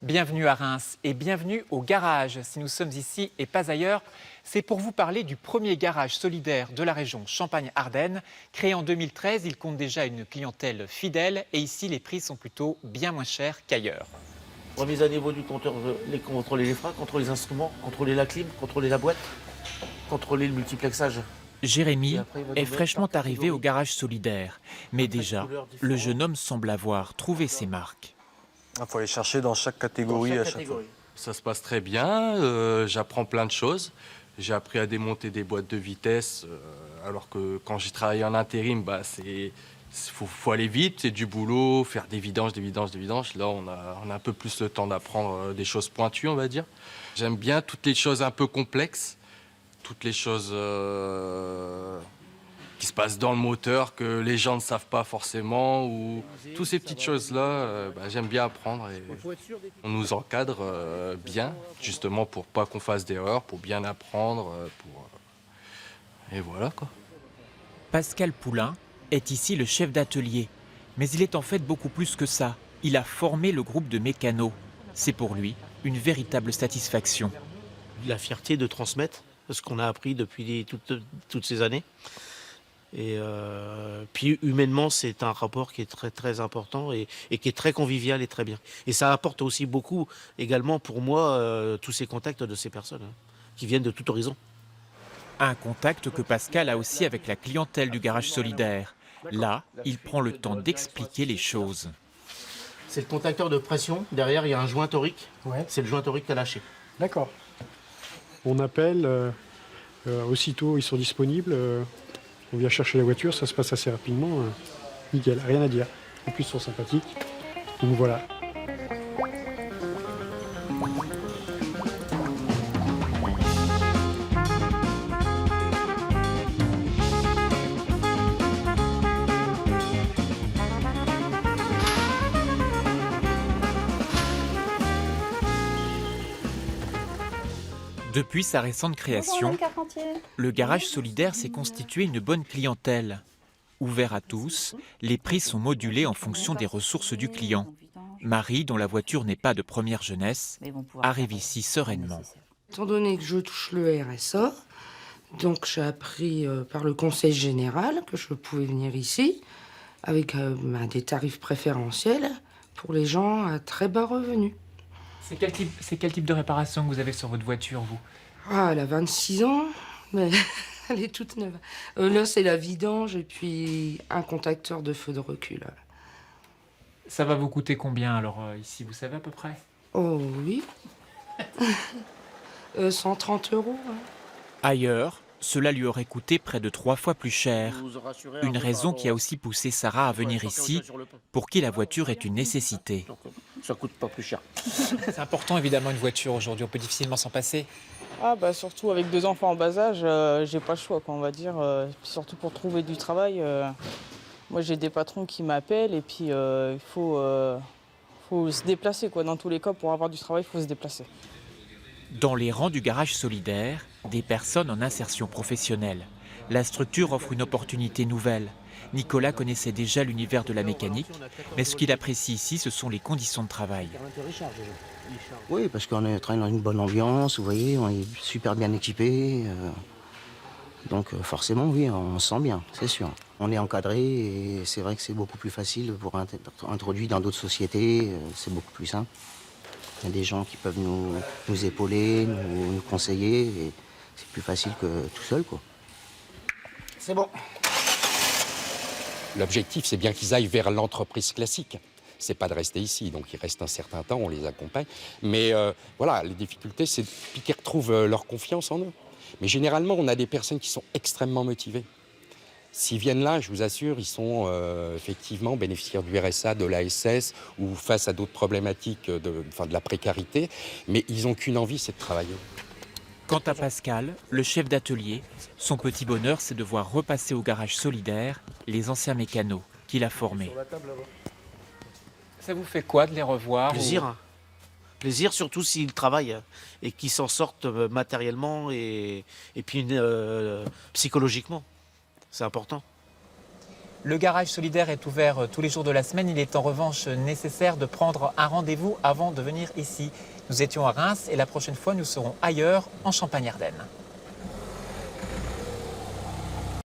Bienvenue à Reims et bienvenue au garage. Si nous sommes ici et pas ailleurs, c'est pour vous parler du premier garage solidaire de la région Champagne-Ardenne. Créé en 2013, il compte déjà une clientèle fidèle et ici les prix sont plutôt bien moins chers qu'ailleurs. Remise à niveau du compteur, contrôler les freins, contrôler les instruments, contrôler la clim, contrôler la boîte, contrôler le multiplexage. Jérémy Et après, il va est nous mettre fraîchement par arrivé au catégorie. garage solidaire. Mais Après, déjà, couleurs le différentes. jeune homme semble avoir trouvé ses marques. Il faut aller chercher dans chaque Dans catégorie chaque à chaque fois. catégorie. Ça se passe très bien, j'apprends plein de choses. J'ai appris à démonter des boîtes de vitesse, alors que quand j'ai travaillé en intérim, faut aller vite, c'est du boulot, faire des vidanges, des vidanges, des vidanges. Là, on a un peu plus le temps d'apprendre des choses pointues, on va dire. J'aime bien toutes les choses un peu complexes, toutes les choses qui se passent dans le moteur que les gens ne savent pas forcément, ou toutes ces petites choses-là, j'aime bien apprendre. Et on nous encadre bien, justement pour pas qu'on fasse d'erreurs, pour bien apprendre, et voilà quoi. Pascal Poulain est ici le chef d'atelier. Mais il est en fait beaucoup plus que ça. Il a formé le groupe de mécanos. C'est pour lui une véritable satisfaction. La fierté de transmettre ce qu'on a appris depuis toutes ces années. Et puis humainement, c'est un rapport qui est très très important et qui est très convivial et très bien. Et ça apporte aussi beaucoup également pour moi tous ces contacts de ces personnes qui viennent de tout horizon. Un contact que Pascal a aussi avec la clientèle du garage solidaire. Là, il prend le temps d'expliquer les choses. C'est le contacteur de pression. Derrière, il y a un joint torique. Ouais, C'est le joint torique qui a lâché. d'accord. On appelle, aussitôt ils sont disponibles, on vient chercher la voiture, ça se passe assez rapidement. Nickel, rien à dire. En plus, ils sont sympathiques. Donc voilà. Depuis sa récente création, le garage solidaire s'est constitué une bonne clientèle. Ouvert à tous, les prix sont modulés en fonction des ressources du client. Marie, dont la voiture n'est pas de première jeunesse, arrive ici sereinement. Étant donné que je touche le RSA, donc j'ai appris par le conseil général que je pouvais venir ici avec des tarifs préférentiels pour les gens à très bas revenus. C'est quel type de réparation que vous avez sur votre voiture, vous? Ah, elle a 26 ans, mais elle est toute neuve. Là, c'est la vidange et puis un contacteur de feu de recul. Ça va vous coûter combien alors ici, vous savez à peu près? Oh oui. 130 €. Hein. Ailleurs, cela lui aurait coûté près de 3 fois plus cher. Une raison qui a aussi poussé Sarah à venir ici, pour qui la voiture est une nécessité. Ça coûte pas plus cher. C'est important évidemment une voiture aujourd'hui, on peut difficilement s'en passer. Ah bah surtout avec 2 enfants en bas âge, j'ai pas le choix quoi, on va dire. Surtout pour trouver du travail. Moi j'ai des patrons qui m'appellent et puis il faut se déplacer quoi. Dans tous les cas, pour avoir du travail, il faut se déplacer. Dans les rangs du garage solidaire, des personnes en insertion professionnelle. La structure offre une opportunité nouvelle. Nicolas connaissait déjà l'univers de la mécanique, mais ce qu'il apprécie ici, ce sont les conditions de travail. Oui, parce qu'on travaille dans une bonne ambiance, vous voyez, on est super bien équipé. Donc forcément, oui, on se sent bien, c'est sûr. On est encadré et c'est vrai que c'est beaucoup plus facile pour être introduit dans d'autres sociétés, c'est beaucoup plus simple. Il y a des gens qui peuvent nous épauler, nous conseiller, et c'est plus facile que tout seul, quoi. C'est bon. L'objectif, c'est bien qu'ils aillent vers l'entreprise classique. C'est pas de rester ici, donc ils restent un certain temps, on les accompagne. Mais voilà, les difficultés, c'est qu'ils retrouvent leur confiance en eux. Mais généralement, on a des personnes qui sont extrêmement motivées. S'ils viennent là, je vous assure, ils sont effectivement bénéficiaires du RSA, de l'ASS ou face à d'autres problématiques de la précarité. Mais ils n'ont qu'une envie, c'est de travailler. Quant à Pascal, le chef d'atelier, son petit bonheur, c'est de voir repasser au garage solidaire les anciens mécanos qu'il a formés. Ça vous fait quoi de les revoir? Plaisir. Hein. Plaisir, surtout s'ils travaillent et qu'ils s'en sortent matériellement et puis psychologiquement. C'est important. Le garage solidaire est ouvert tous les jours de la semaine. Il est en revanche nécessaire de prendre un rendez-vous avant de venir ici. Nous étions à Reims et la prochaine fois, nous serons ailleurs, en Champagne-Ardenne.